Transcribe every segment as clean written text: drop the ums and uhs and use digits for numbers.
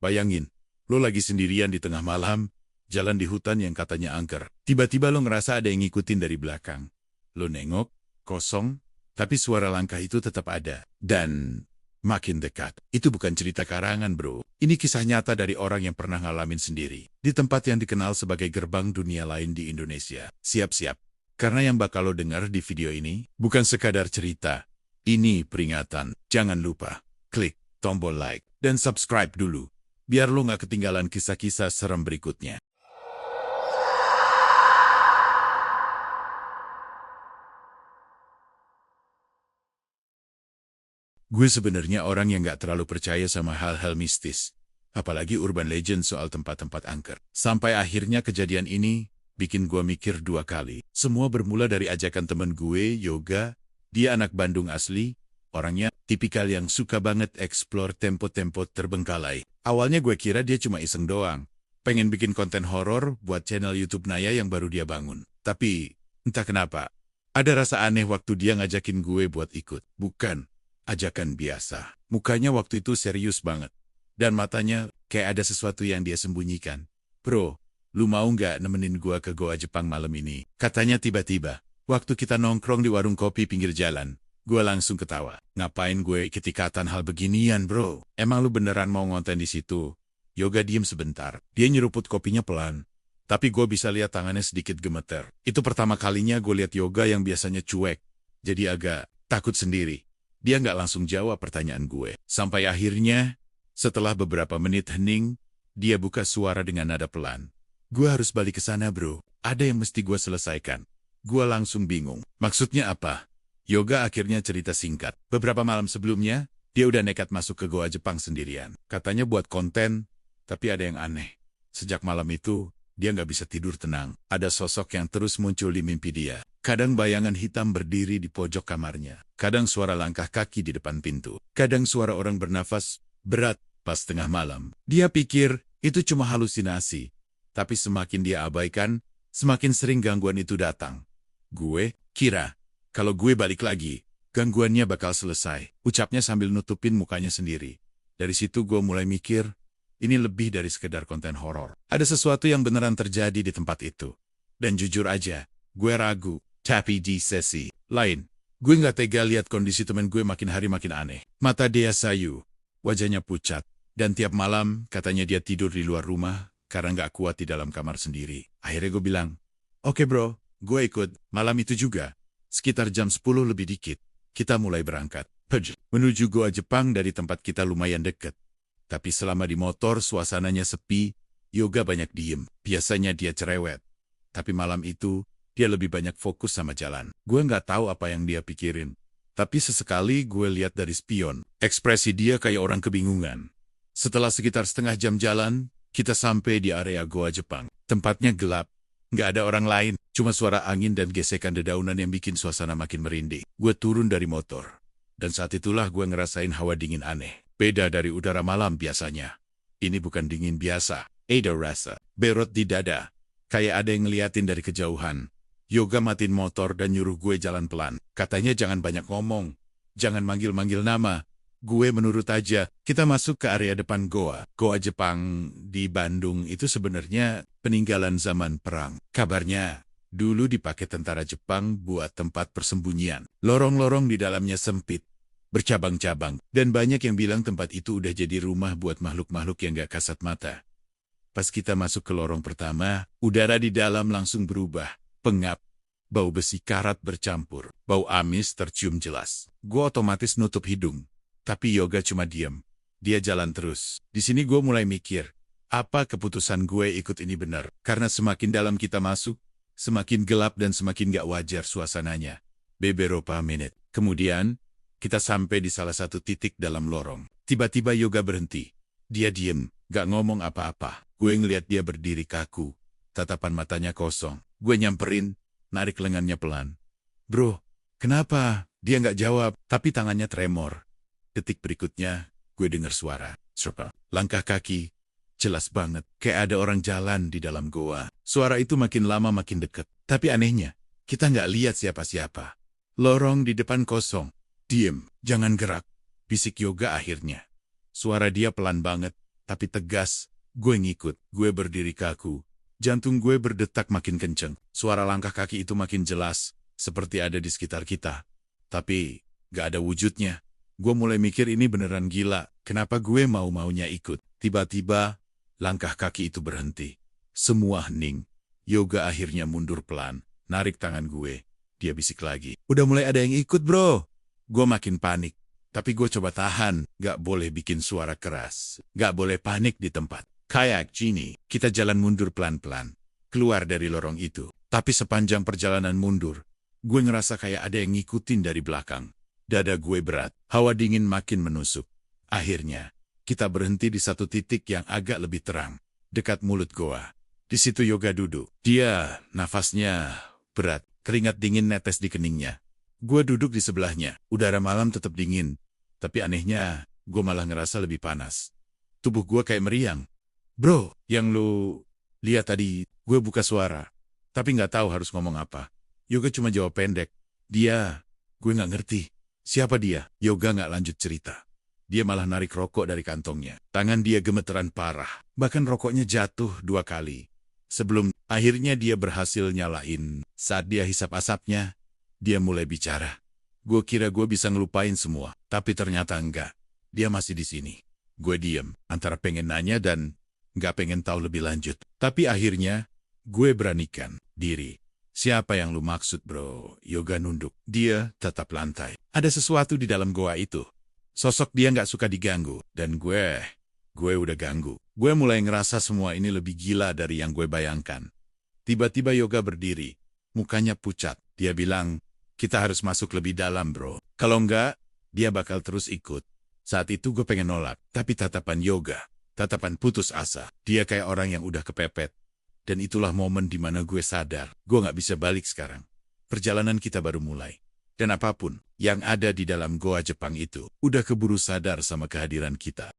Bayangin, lo lagi sendirian di tengah malam, jalan di hutan yang katanya angker. Tiba-tiba lo ngerasa ada yang ngikutin dari belakang. Lo nengok, kosong, tapi suara langkah itu tetap ada. Dan makin dekat. Itu bukan cerita karangan, bro. Ini kisah nyata dari orang yang pernah ngalamin sendiri. Di tempat yang dikenal sebagai gerbang dunia lain di Indonesia. Siap-siap. Karena yang bakal lo dengar di video ini, bukan sekadar cerita. Ini peringatan. Jangan lupa, klik tombol like dan subscribe dulu. Biar lo nggak ketinggalan kisah-kisah serem berikutnya. Gue sebenarnya orang yang nggak terlalu percaya sama hal-hal mistis. Apalagi urban legend soal tempat-tempat angker. Sampai akhirnya kejadian ini bikin gue mikir 2 kali. Semua bermula dari ajakan temen gue, Yoga. Dia anak Bandung asli. Orangnya tipikal yang suka banget explore tempat-tempat terbengkalai. Awalnya gue kira dia cuma iseng doang. Pengen bikin konten horor buat channel YouTube Naya yang baru dia bangun. Tapi entah kenapa, ada rasa aneh waktu dia ngajakin gue buat ikut. Bukan ajakan biasa. Mukanya waktu itu serius banget. Dan matanya kayak ada sesuatu yang dia sembunyikan. Bro, lu mau nggak nemenin gue ke Goa Jepang malam ini? Katanya tiba-tiba. Waktu kita nongkrong di warung kopi pinggir jalan. Gue langsung ketawa. Ngapain gue ikut-ikatan hal beginian, bro? Emang lu beneran mau ngonten di situ? Yoga diem sebentar. Dia nyeruput kopinya pelan. Tapi gue bisa lihat tangannya sedikit gemeter. Itu pertama kalinya gue lihat Yoga yang biasanya cuek. Jadi agak takut sendiri. Dia nggak langsung jawab pertanyaan gue. Sampai akhirnya, setelah beberapa menit hening, dia buka suara dengan nada pelan. Gue harus balik ke sana, bro. Ada yang mesti gue selesaikan. Gue langsung bingung. Maksudnya apa? Yoga akhirnya cerita singkat. Beberapa malam sebelumnya, dia udah nekat masuk ke Goa Jepang sendirian. Katanya buat konten, tapi ada yang aneh. Sejak malam itu, dia nggak bisa tidur tenang. Ada sosok yang terus muncul di mimpi dia. Kadang bayangan hitam berdiri di pojok kamarnya. Kadang suara langkah kaki di depan pintu. Kadang suara orang bernafas berat pas tengah malam. Dia pikir itu cuma halusinasi. Tapi semakin dia abaikan, semakin sering gangguan itu datang. Gue kira, kalau gue balik lagi, gangguannya bakal selesai. Ucapnya sambil nutupin mukanya sendiri. Dari situ gue mulai mikir, ini lebih dari sekedar konten horor. Ada sesuatu yang beneran terjadi di tempat itu. Dan jujur aja, gue ragu. Tapi di sesi lain, gue nggak tega lihat kondisi temen gue makin hari makin aneh. Mata dia sayu, wajahnya pucat. Dan tiap malam katanya dia tidur di luar rumah karena nggak kuat di dalam kamar sendiri. Akhirnya gue bilang, oke bro, gue ikut. Malam itu juga. Sekitar jam 10 lebih dikit, kita mulai berangkat. Menuju Goa Jepang dari tempat kita lumayan dekat. Tapi selama di motor suasananya sepi, Yoga banyak diem. Biasanya dia cerewet. Tapi malam itu, dia lebih banyak fokus sama jalan. Gue nggak tahu apa yang dia pikirin. Tapi sesekali gue lihat dari spion. Ekspresi dia kayak orang kebingungan. Setelah sekitar setengah jam jalan, kita sampai di area Goa Jepang. Tempatnya gelap. Nggak ada orang lain, cuma suara angin dan gesekan dedaunan yang bikin suasana makin merinding. Gue turun dari motor. Dan saat itulah gue ngerasain hawa dingin aneh. Beda dari udara malam biasanya. Ini bukan dingin biasa. Ada rasa berot di dada. Kayak ada yang ngeliatin dari kejauhan. Yoga matiin motor dan nyuruh gue jalan pelan. Katanya jangan banyak ngomong. Jangan manggil-manggil nama. Gue menurut aja, kita masuk ke area depan Goa. Goa Jepang di Bandung itu sebenarnya peninggalan zaman perang. Kabarnya, dulu dipakai tentara Jepang buat tempat persembunyian. Lorong-lorong di dalamnya sempit, bercabang-cabang. Dan banyak yang bilang tempat itu udah jadi rumah buat makhluk-makhluk yang gak kasat mata. Pas kita masuk ke lorong pertama, udara di dalam langsung berubah. Pengap. Bau besi karat bercampur. Bau amis tercium jelas. Gue otomatis nutup hidung. Tapi Yoga cuma diam. Dia jalan terus. Di sini gue mulai mikir, apa keputusan gue ikut ini benar? Karena semakin dalam kita masuk, semakin gelap dan semakin gak wajar suasananya. Beberapa menit. Kemudian, kita sampai di salah satu titik dalam lorong. Tiba-tiba Yoga berhenti. Dia diem, gak ngomong apa-apa. Gue ngeliat dia berdiri kaku. Tatapan matanya kosong. Gue nyamperin, narik lengannya pelan. Bro, kenapa? Dia gak jawab, tapi tangannya tremor. Detik berikutnya, gue dengar suara. Langkah kaki. Jelas banget, kayak ada orang jalan di dalam goa. Suara itu makin lama makin dekat. Tapi anehnya, kita nggak lihat siapa-siapa. Lorong di depan kosong. Diem, jangan gerak. Bisik Yoga akhirnya. Suara dia pelan banget, tapi tegas. Gue ngikut, gue berdiri kaku. Jantung gue berdetak makin kenceng. Suara langkah kaki itu makin jelas, seperti ada di sekitar kita. Tapi, gak ada wujudnya. Gue mulai mikir ini beneran gila. Kenapa gue mau-maunya ikut? Tiba-tiba, langkah kaki itu berhenti. Semua hening. Yoga akhirnya mundur pelan, narik tangan gue. Dia bisik lagi. Udah mulai ada yang ikut, bro. Gue makin panik. Tapi gue coba tahan. Gak boleh bikin suara keras. Gak boleh panik di tempat. Kayak gini, kita jalan mundur pelan-pelan. Keluar dari lorong itu. Tapi sepanjang perjalanan mundur, gue ngerasa kayak ada yang ngikutin dari belakang. Dada gue berat. Hawa dingin makin menusuk. Akhirnya, kita berhenti di satu titik yang agak lebih terang. Dekat mulut goa. Di situ Yoga duduk. Dia, nafasnya berat. Keringat dingin netes di keningnya. Gue duduk di sebelahnya. Udara malam tetap dingin. Tapi anehnya, gue malah ngerasa lebih panas. Tubuh gue kayak meriang. Bro, yang lu lihat tadi, gue buka suara. Tapi nggak tahu harus ngomong apa. Yoga cuma jawab pendek. Dia, gue nggak ngerti. Siapa dia? Yoga nggak lanjut cerita. Dia malah narik rokok dari kantongnya. Tangan dia gemeteran parah. Bahkan rokoknya jatuh 2 kali. Sebelum akhirnya dia berhasil nyalain. Saat dia hisap asapnya, dia mulai bicara. Gue kira gue bisa ngelupain semua. Tapi ternyata enggak. Dia masih di sini. Gue diem. Antara pengen nanya dan nggak pengen tahu lebih lanjut. Tapi akhirnya, gue beranikan diri. Siapa yang lu maksud, bro? Yoga nunduk. Dia tetap lantai. Ada sesuatu di dalam goa itu. Sosok dia nggak suka diganggu. Dan gue udah ganggu. Gue mulai ngerasa semua ini lebih gila dari yang gue bayangkan. Tiba-tiba Yoga berdiri. Mukanya pucat. Dia bilang, kita harus masuk lebih dalam, bro. Kalau enggak, dia bakal terus ikut. Saat itu gue pengen nolak. Tapi tatapan Yoga. Tatapan putus asa. Dia kayak orang yang udah kepepet. Dan itulah momen di mana gue sadar. Gue gak bisa balik sekarang. Perjalanan kita baru mulai. Dan apapun yang ada di dalam goa Jepang itu, udah keburu sadar sama kehadiran kita.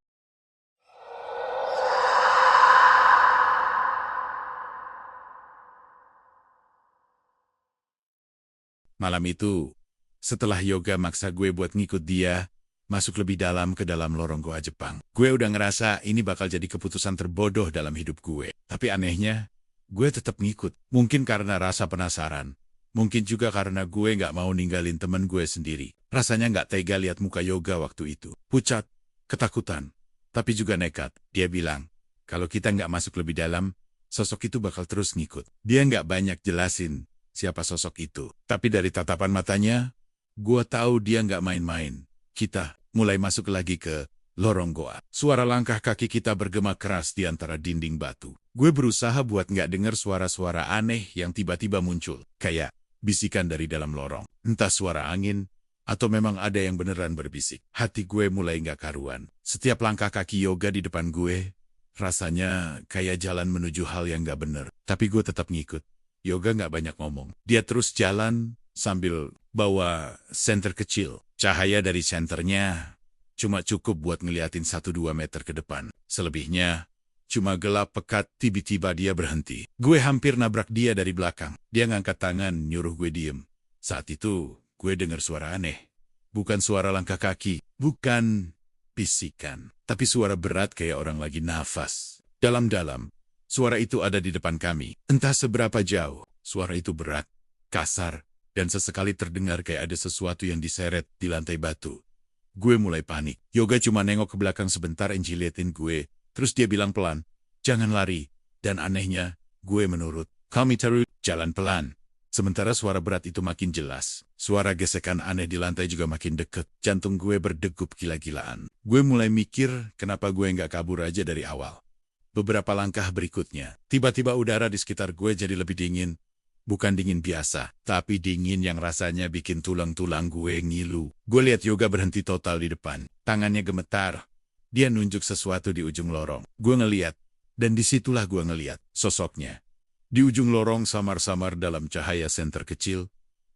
Malam itu, setelah Yoga maksa gue buat ngikut dia, masuk lebih dalam ke dalam lorong goa Jepang. Gue udah ngerasa ini bakal jadi keputusan terbodoh dalam hidup gue. Tapi anehnya, gue tetap ngikut. Mungkin karena rasa penasaran. Mungkin juga karena gue gak mau ninggalin temen gue sendiri. Rasanya gak tega lihat muka Yoga waktu itu. Pucat, ketakutan, tapi juga nekat. Dia bilang, kalau kita gak masuk lebih dalam, sosok itu bakal terus ngikut. Dia gak banyak jelasin siapa sosok itu. Tapi dari tatapan matanya, gue tahu dia gak main-main. Kita mulai masuk lagi ke lorong goa. Suara langkah kaki kita bergema keras di antara dinding batu. Gue berusaha buat nggak dengar suara-suara aneh yang tiba-tiba muncul. Kayak bisikan dari dalam lorong. Entah suara angin, atau memang ada yang beneran berbisik. Hati gue mulai nggak karuan. Setiap langkah kaki Yoga di depan gue, rasanya kayak jalan menuju hal yang nggak bener. Tapi gue tetap ngikut. Yoga nggak banyak ngomong. Dia terus jalan sambil bawa senter kecil. Cahaya dari senternya cuma cukup buat ngeliatin 1-2 meter ke depan. Selebihnya cuma gelap pekat. Tiba-tiba dia berhenti. Gue hampir nabrak dia dari belakang. Dia ngangkat tangan nyuruh gue diem. Saat itu gue dengar suara aneh. Bukan suara langkah kaki. Bukan bisikan. Tapi suara berat kayak orang lagi nafas. Dalam-dalam. Suara itu ada di depan kami. Entah seberapa jauh. Suara itu berat, kasar, dan sesekali terdengar kayak ada sesuatu yang diseret di lantai batu. Gue mulai panik. Yoga cuma nengok ke belakang sebentar enjiliatin gue. Terus dia bilang pelan, jangan lari. Dan anehnya, gue menurut. Kami terus jalan pelan. Sementara suara berat itu makin jelas. Suara gesekan aneh di lantai juga makin deket. Jantung gue berdegup gila-gilaan. Gue mulai mikir kenapa gue nggak kabur aja dari awal. Beberapa langkah berikutnya, tiba-tiba udara di sekitar gue jadi lebih dingin. Bukan dingin biasa, tapi dingin yang rasanya bikin tulang-tulang gue ngilu. Gue lihat Yoga berhenti total di depan. Tangannya gemetar. Dia nunjuk sesuatu di ujung lorong. Gue ngeliat, dan disitulah gue ngeliat sosoknya. Di ujung lorong samar-samar dalam cahaya senter kecil,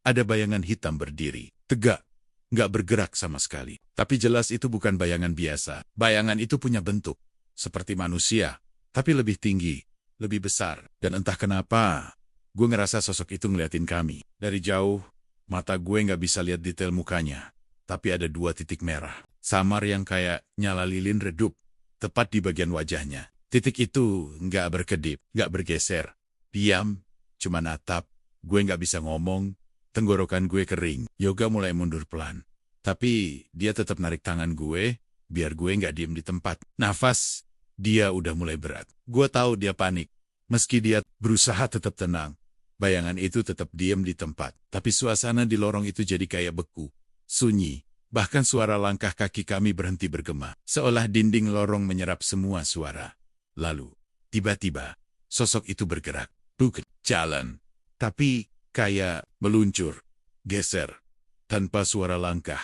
ada bayangan hitam berdiri. Tegak, nggak bergerak sama sekali. Tapi jelas itu bukan bayangan biasa. Bayangan itu punya bentuk, seperti manusia, tapi lebih tinggi, lebih besar. Dan entah kenapa, gue ngerasa sosok itu ngeliatin kami. Dari jauh, mata gue nggak bisa lihat detail mukanya. Tapi ada 2 titik merah. Samar yang kayak nyala lilin redup. tepat di bagian wajahnya. Titik itu nggak berkedip, nggak bergeser. Diam, cuma natap. Gue nggak bisa ngomong, tenggorokan gue kering. Yoga mulai mundur pelan. Tapi dia tetap narik tangan gue, biar gue nggak diem di tempat. Nafas, dia udah mulai berat. Gue tahu dia panik. Meski dia berusaha tetap tenang, bayangan itu tetap diem di tempat. Tapi suasana di lorong itu jadi kayak beku, sunyi. Bahkan suara langkah kaki kami berhenti bergema. Seolah dinding lorong menyerap semua suara. Lalu, tiba-tiba, sosok itu bergerak. Bukan jalan, tapi kayak meluncur, geser. Tanpa suara langkah,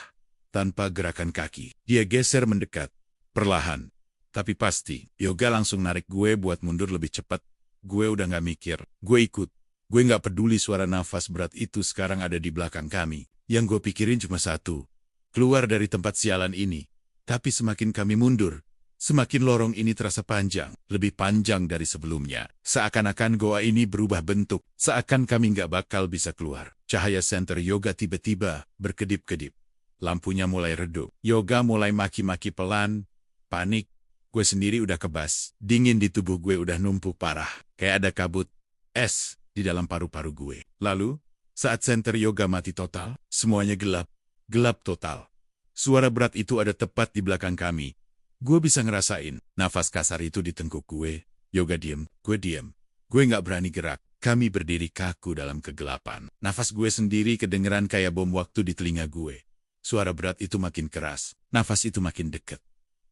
tanpa gerakan kaki. Dia geser mendekat, perlahan. Tapi pasti, Yoga langsung narik gue buat mundur lebih cepat. Gue udah gak mikir, gue ikut. Gue gak peduli suara nafas berat itu sekarang ada di belakang kami. Yang gue pikirin cuma satu, keluar dari tempat sialan ini. Tapi semakin kami mundur, semakin lorong ini terasa panjang, lebih panjang dari sebelumnya. Seakan-akan goa ini berubah bentuk, seakan kami nggak bakal bisa keluar. Cahaya senter Yoga tiba-tiba berkedip-kedip. Lampunya mulai redup. Yoga mulai maki-maki pelan, panik. Gue sendiri udah kebas. Dingin di tubuh gue udah numpuk parah. Kayak ada kabut es di dalam paru-paru gue. Lalu, saat senter Yoga mati total, semuanya gelap. Gelap total. Suara berat itu ada tepat di belakang kami. Gue bisa ngerasain nafas kasar itu di tengkuk gue. Yoga diem, gue diem. Gue nggak berani gerak. Kami berdiri kaku dalam kegelapan. Nafas gue sendiri kedengeran kayak bom waktu di telinga gue. Suara berat itu makin keras. Nafas itu makin dekat.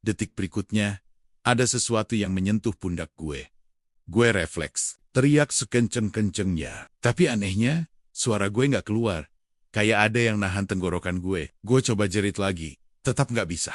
Detik berikutnya, ada sesuatu yang menyentuh pundak gue. Gue refleks, teriak sekenceng-kencengnya. Tapi anehnya, suara gue nggak keluar. Kayak ada yang nahan tenggorokan gue. Gue coba jerit lagi. Tetap nggak bisa.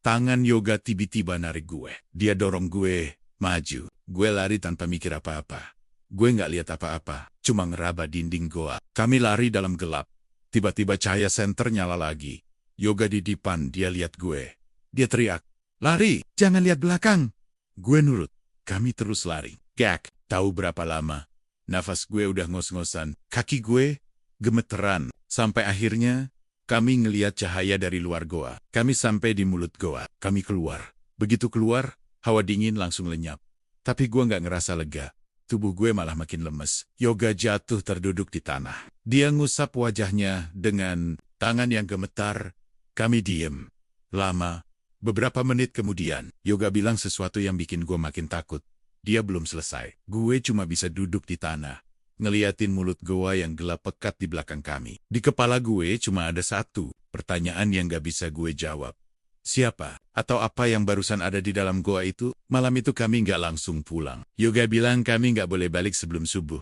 Tangan Yoga tiba-tiba narik gue. Dia dorong gue maju. Gue lari tanpa mikir apa-apa. Gue nggak lihat apa-apa. Cuma ngeraba dinding goa. Kami lari dalam gelap. Tiba-tiba cahaya senter nyala lagi. Yoga di depan, dia lihat gue. Dia teriak, "Lari, jangan lihat belakang." Gue nurut. Kami terus lari. Gak tahu berapa lama. Nafas gue udah ngos-ngosan. Kaki gue gemeteran. Sampai akhirnya, kami ngelihat cahaya dari luar goa. Kami sampai di mulut goa. Kami keluar. Begitu keluar, hawa dingin langsung lenyap. Tapi gue nggak ngerasa lega. Tubuh gue malah makin lemes. Yoga jatuh terduduk di tanah. Dia ngusap wajahnya dengan tangan yang gemetar. Kami diem. Lama. Beberapa menit kemudian, Yoga bilang sesuatu yang bikin gue makin takut. Dia belum selesai. Gue cuma bisa duduk di tanah. Ngeliatin mulut goa yang gelap pekat di belakang kami. Di kepala gue cuma ada satu pertanyaan yang gak bisa gue jawab. Siapa atau apa yang barusan ada di dalam goa itu? Malam itu kami gak langsung pulang. Yoga bilang kami gak boleh balik sebelum subuh.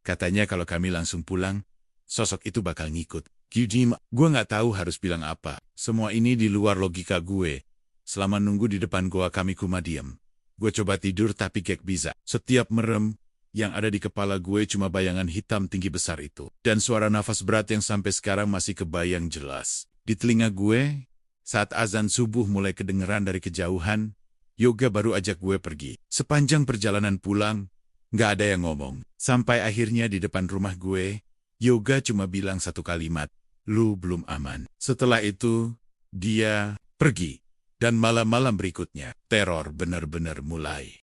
Katanya kalau kami langsung pulang, sosok itu bakal ngikut. Kyujima, gue gak tahu harus bilang apa. Semua ini di luar logika gue. Selama nunggu di depan goa kami cuma diam. Gue coba tidur tapi gak bisa. Setiap merem, yang ada di kepala gue cuma bayangan hitam tinggi besar itu. Dan suara nafas berat yang sampai sekarang masih kebayang jelas. Di telinga gue, saat azan subuh mulai kedengeran dari kejauhan, Yoga baru ajak gue pergi. Sepanjang perjalanan pulang, gak ada yang ngomong. Sampai akhirnya di depan rumah gue, Yoga cuma bilang satu kalimat, "Lu belum aman." Setelah itu, dia pergi. Dan malam-malam berikutnya, teror benar-benar mulai.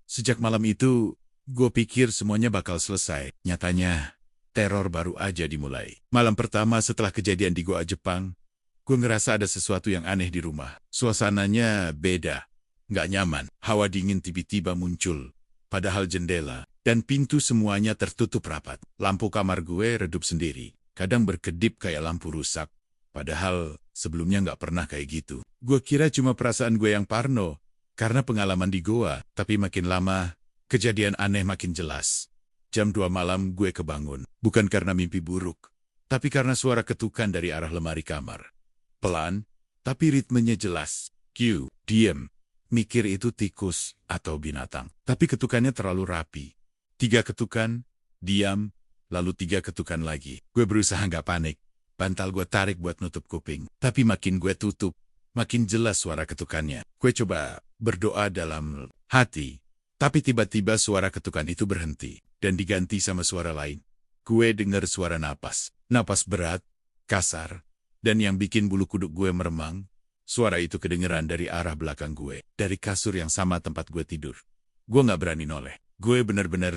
Sejak malam itu, gue pikir semuanya bakal selesai. Nyatanya, teror baru aja dimulai. Malam pertama setelah kejadian di Goa Jepang, gue ngerasa ada sesuatu yang aneh di rumah. Suasananya beda, nggak nyaman. Hawa dingin tiba-tiba muncul, padahal jendela dan pintu semuanya tertutup rapat. Lampu kamar gue redup sendiri, kadang berkedip kayak lampu rusak. Padahal sebelumnya nggak pernah kayak gitu. Gue kira cuma perasaan gue yang parno, karena pengalaman di Goa, tapi makin lama, kejadian aneh makin jelas. Jam 2 malam gue kebangun, bukan karena mimpi buruk, tapi karena suara ketukan dari arah lemari kamar. Pelan, tapi ritmenya jelas. Q, diem. Mikir itu tikus atau binatang. Tapi ketukannya terlalu rapi. 3 ketukan, diam, lalu 3 ketukan lagi. Gue berusaha nggak panik. Bantal gue tarik buat nutup kuping. Tapi makin gue tutup, makin jelas suara ketukannya. Gue coba berdoa dalam hati. Tapi tiba-tiba suara ketukan itu berhenti dan diganti sama suara lain. gue dengar suara napas. Napas berat, kasar, dan yang bikin bulu kuduk gue meremang. Suara itu kedengeran dari arah belakang gue, dari kasur yang sama tempat gue tidur. Gue nggak berani noleh. Gue bener-bener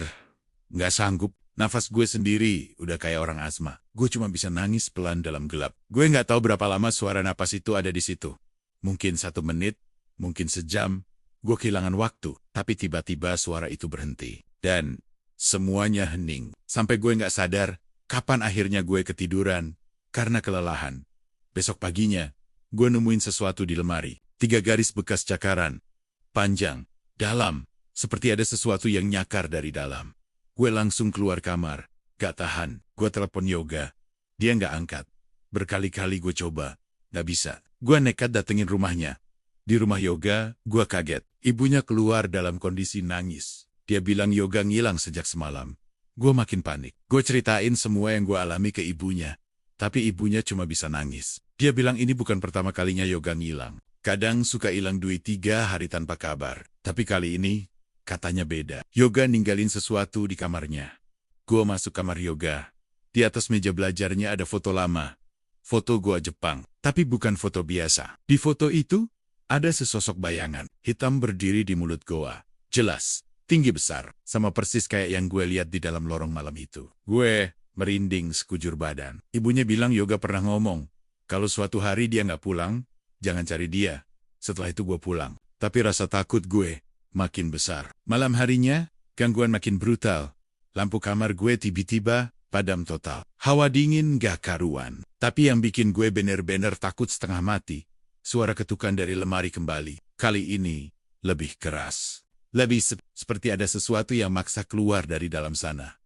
nggak sanggup. Nafas gue sendiri udah kayak orang asma. Gue cuma bisa nangis pelan dalam gelap. Gue nggak tahu berapa lama suara napas itu ada di situ. Mungkin 1 menit, mungkin sejam. Gue kehilangan waktu, tapi tiba-tiba suara itu berhenti. Dan semuanya hening. Sampai gue nggak sadar kapan akhirnya gue ketiduran karena kelelahan. Besok paginya, gue nemuin sesuatu di lemari. 3 garis bekas cakaran. Panjang, dalam, seperti ada sesuatu yang nyakar dari dalam. Gue langsung keluar kamar. Gak tahan, gue telepon Yoga. Dia nggak angkat. Berkali-kali gue coba. Gak bisa. Gue nekat datengin rumahnya. Di rumah Yoga, gue kaget. Ibunya keluar dalam kondisi nangis. Dia bilang Yoga ngilang sejak semalam. Gue makin panik. Gue ceritain semua yang gue alami ke ibunya. Tapi ibunya cuma bisa nangis. Dia bilang ini bukan pertama kalinya Yoga ngilang. Kadang suka hilang 2-3 hari tanpa kabar. Tapi kali ini, katanya beda. Yoga ninggalin sesuatu di kamarnya. Gue masuk kamar Yoga. Di atas meja belajarnya ada foto lama. Foto goa Jepang. Tapi bukan foto biasa. Di foto itu, ada sesosok bayangan. Hitam berdiri di mulut goa. Jelas, tinggi besar. Sama persis kayak yang gue lihat di dalam lorong malam itu. Gue merinding sekujur badan. Ibunya bilang Yoga pernah ngomong, kalau suatu hari dia nggak pulang, jangan cari dia. Setelah itu gue pulang. Tapi rasa takut gue makin besar. Malam harinya, gangguan makin brutal. Lampu kamar gue tiba-tiba padam total. Hawa dingin gak karuan. Tapi yang bikin gue bener-bener takut setengah mati, suara ketukan dari lemari kembali. Kali ini, lebih keras. Lebih seperti ada sesuatu yang maksa keluar dari dalam sana.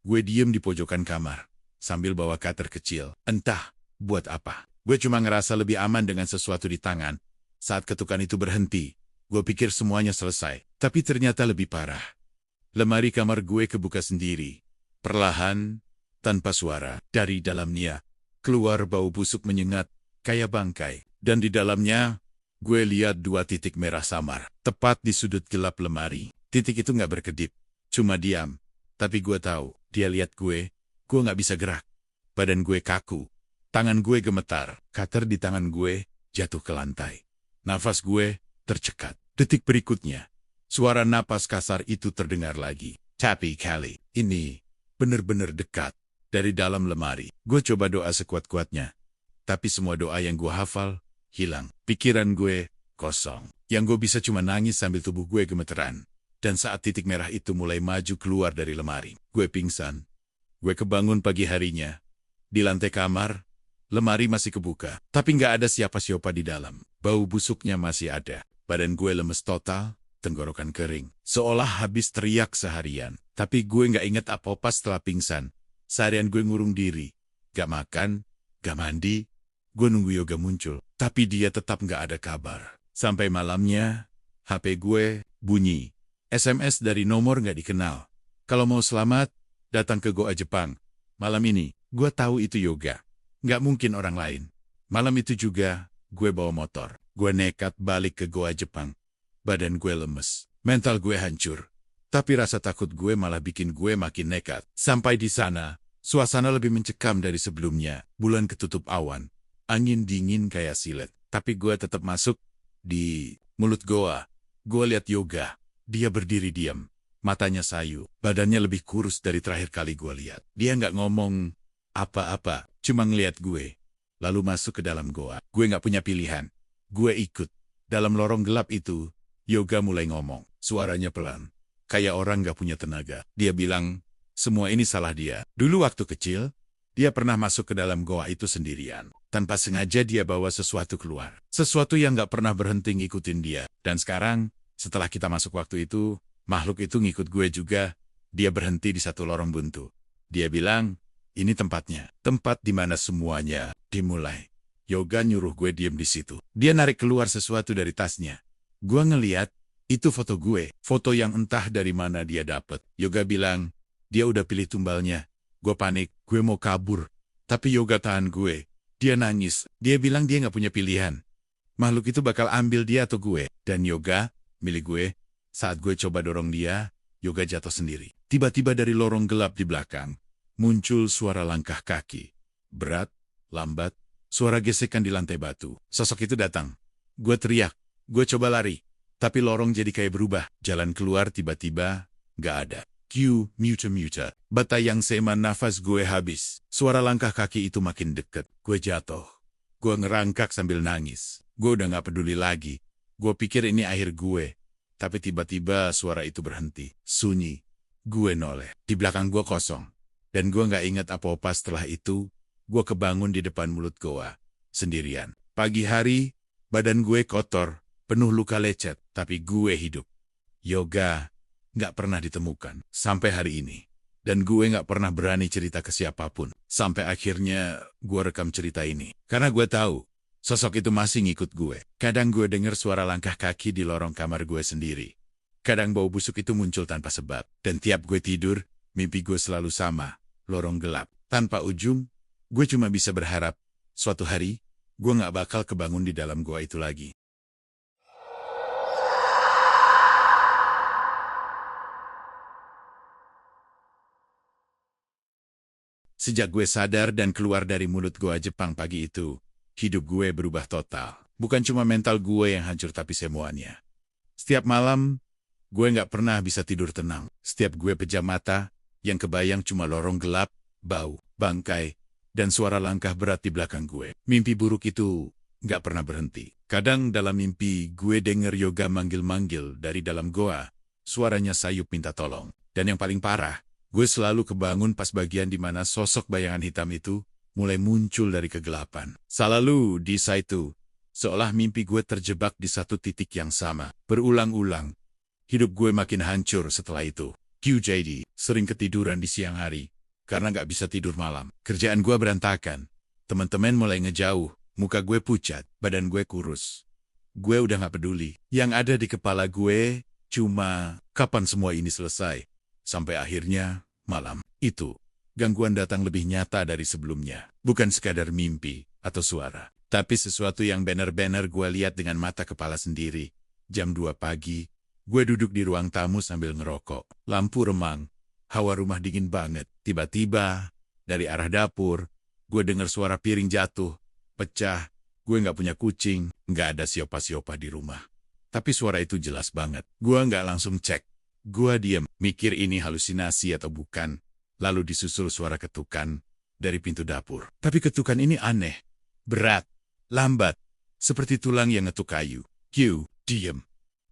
Gue diem di pojokan kamar, sambil bawa cutter kecil. Entah, buat apa. Gue cuma ngerasa lebih aman dengan sesuatu di tangan. Saat ketukan itu berhenti, gue pikir semuanya selesai. Tapi ternyata lebih parah. Lemari kamar gue kebuka sendiri. Perlahan, tanpa suara, dari dalamnya keluar bau busuk menyengat, kayak bangkai. Dan di dalamnya, gue lihat 2 titik merah samar, tepat di sudut gelap lemari. Titik itu nggak berkedip, cuma diam. Tapi gue tahu, dia lihat gue nggak bisa gerak. Badan gue kaku, tangan gue gemetar, cutter di tangan gue jatuh ke lantai. Nafas gue tercekat. Detik berikutnya, suara napas kasar itu terdengar lagi. Tapi kali ini, bener-bener dekat. Dari dalam lemari, gue coba doa sekuat-kuatnya. Tapi semua doa yang gue hafal, hilang. Pikiran gue kosong. Yang gue bisa cuma nangis sambil tubuh gue gemeteran. Dan saat titik merah itu mulai maju keluar dari lemari, gue pingsan. Gue kebangun pagi harinya. Di lantai kamar, lemari masih kebuka. Tapi nggak ada siapa-siapa di dalam. Bau busuknya masih ada. Badan gue lemes total, tenggorokan kering. Seolah habis teriak seharian. Tapi gue nggak inget apa-apa setelah pingsan. Seharian gue ngurung diri. Gak makan, gak mandi. Gue nunggu Yoga muncul. Tapi dia tetap nggak ada kabar. Sampai malamnya, HP gue bunyi. SMS dari nomor nggak dikenal. Kalau mau selamat, datang ke Goa Jepang. Malam ini, gue tahu itu Yoga. Nggak mungkin orang lain. Malam itu juga, gue bawa motor. Gue nekat balik ke Goa Jepang. Badan gue lemes. Mental gue hancur. Tapi rasa takut gue malah bikin gue makin nekat. Sampai di sana, suasana lebih mencekam dari sebelumnya. Bulan ketutup awan. Angin dingin kayak silet. Tapi gue tetap masuk. Di mulut goa, gue lihat Yoga. Dia berdiri diam. Matanya sayu. Badannya lebih kurus dari terakhir kali gue lihat. Dia nggak ngomong apa-apa. Cuma ngeliat gue. Lalu masuk ke dalam goa. Gue nggak punya pilihan. Gue ikut. Dalam lorong gelap itu, Yoga mulai ngomong. Suaranya pelan. Kayak orang gak punya tenaga. Dia bilang, semua ini salah dia. Dulu waktu kecil, dia pernah masuk ke dalam goa itu sendirian. Tanpa sengaja dia bawa sesuatu keluar. Sesuatu yang gak pernah berhenti ngikutin dia. Dan sekarang, setelah kita masuk waktu itu, makhluk itu ngikut gue juga. Dia berhenti di satu lorong buntu. Dia bilang, ini tempatnya. Tempat di mana semuanya dimulai. Yoga nyuruh gue diem di situ. Dia narik keluar sesuatu dari tasnya. Gue ngeliat, itu foto gue, foto yang entah dari mana dia dapet. Yoga bilang, dia udah pilih tumbalnya. Gue panik, gue mau kabur. Tapi Yoga tahan gue. Dia nangis, dia bilang dia gak punya pilihan. Makhluk itu bakal ambil dia atau gue. Dan Yoga, milik gue, saat gue coba dorong dia, Yoga jatuh sendiri. Tiba-tiba dari lorong gelap di belakang, muncul suara langkah kaki. Berat, lambat, suara gesekan di lantai batu. Sosok itu datang. Gue teriak. Gue coba lari. Tapi lorong jadi kayak berubah. Jalan keluar tiba-tiba gak ada. Q, muta. Batayang sema nafas gue habis. Suara langkah kaki itu makin deket. Gue jatuh. Gue ngerangkak sambil nangis. Gue udah gak peduli lagi. Gue pikir ini akhir gue. Tapi tiba-tiba suara itu berhenti. Sunyi. Gue noleh. Di belakang gue kosong. Dan gue gak ingat apa-apa setelah itu. Gue kebangun di depan mulut goa. Sendirian. Pagi hari, badan gue kotor. Penuh luka lecet. Tapi gue hidup. Yoga gak pernah ditemukan. Sampai hari ini. Dan gue gak pernah berani cerita ke siapapun. Sampai akhirnya gue rekam cerita ini. Karena gue tahu. Sosok itu masih ngikut gue. Kadang gue dengar suara langkah kaki di lorong kamar gue sendiri. Kadang bau busuk itu muncul tanpa sebab. Dan tiap gue tidur, mimpi gue selalu sama. Lorong gelap. Tanpa ujung, gue cuma bisa berharap. Suatu hari, gue gak bakal kebangun di dalam gua itu lagi. Sejak gue sadar dan keluar dari mulut goa Jepang pagi itu, hidup gue berubah total. Bukan cuma mental gue yang hancur tapi semuanya. Setiap malam, gue gak pernah bisa tidur tenang. Setiap gue pejam mata, yang kebayang cuma lorong gelap, bau, bangkai, dan suara langkah berat di belakang gue. Mimpi buruk itu gak pernah berhenti. Kadang dalam mimpi, gue denger Yoga manggil-manggil dari dalam goa. Suaranya sayup minta tolong. Dan yang paling parah, gue selalu kebangun pas bagian di mana sosok bayangan hitam itu mulai muncul dari kegelapan. Selalu di situ, seolah mimpi gue terjebak di satu titik yang sama. Berulang-ulang, hidup gue makin hancur setelah itu. QJD, sering ketiduran di siang hari, karena gak bisa tidur malam. Kerjaan gue berantakan. Teman-teman mulai ngejauh, muka gue pucat, badan gue kurus. Gue udah gak peduli. Yang ada di kepala gue cuma, kapan semua ini selesai? Sampai akhirnya, malam itu. Gangguan datang lebih nyata dari sebelumnya. Bukan sekadar mimpi atau suara. Tapi sesuatu yang benar-benar gue lihat dengan mata kepala sendiri. Jam 2 pagi, gue duduk di ruang tamu sambil ngerokok. Lampu remang, hawa rumah dingin banget. Tiba-tiba, dari arah dapur, gue dengar suara piring jatuh, pecah. Gue gak punya kucing, gak ada siopa-siopa di rumah. Tapi suara itu jelas banget. Gue gak langsung cek. Gue diam, mikir ini halusinasi atau bukan. Lalu disusul suara ketukan dari pintu dapur. Tapi ketukan ini aneh, berat, lambat, seperti tulang yang ngetuk kayu. Q, diem.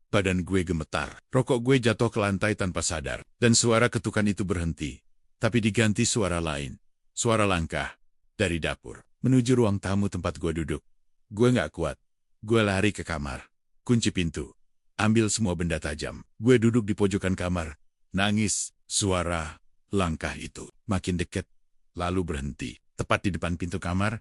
Badan gue gemetar. Rokok gue jatuh ke lantai tanpa sadar. Dan suara ketukan itu berhenti. Tapi diganti suara lain. Suara langkah dari dapur menuju ruang tamu tempat gue duduk. Gue gak kuat. Gue lari ke kamar. Kunci pintu. Ambil semua benda tajam. Gue duduk di pojokan kamar. Nangis. Suara langkah itu makin dekat, lalu berhenti. Tepat di depan pintu kamar,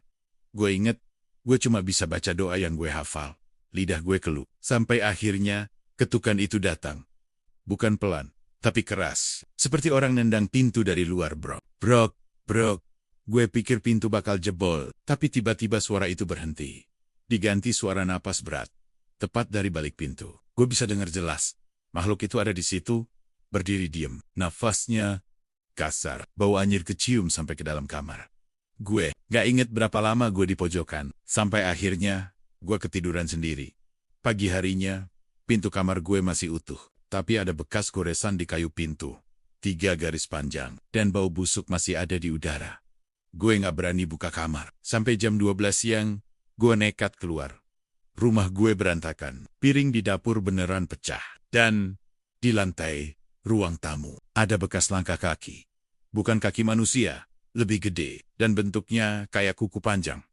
gue inget, gue cuma bisa baca doa yang gue hafal. Lidah gue keluh. Sampai akhirnya, ketukan itu datang. Bukan pelan, tapi keras. Seperti orang nendang pintu dari luar, brok. Brok, brok. Gue pikir pintu bakal jebol, tapi tiba-tiba suara itu berhenti. Diganti suara napas berat. Tepat dari balik pintu. Gue bisa dengar jelas. Makhluk itu ada di situ, berdiri diem. Nafasnya kasar, bau anyir kecium sampai ke dalam kamar. Gue gak inget berapa lama gue di pojokan. Sampai akhirnya, gue ketiduran sendiri. Pagi harinya, pintu kamar gue masih utuh. Tapi ada bekas goresan di kayu pintu. 3 garis panjang. Dan bau busuk masih ada di udara. Gue gak berani buka kamar. Sampai jam 12 siang, gue nekat keluar. Rumah gue berantakan. Piring di dapur beneran pecah. Dan di lantai ruang tamu ada bekas langkah kaki. Bukan kaki manusia, lebih gede, dan bentuknya kayak kuku panjang.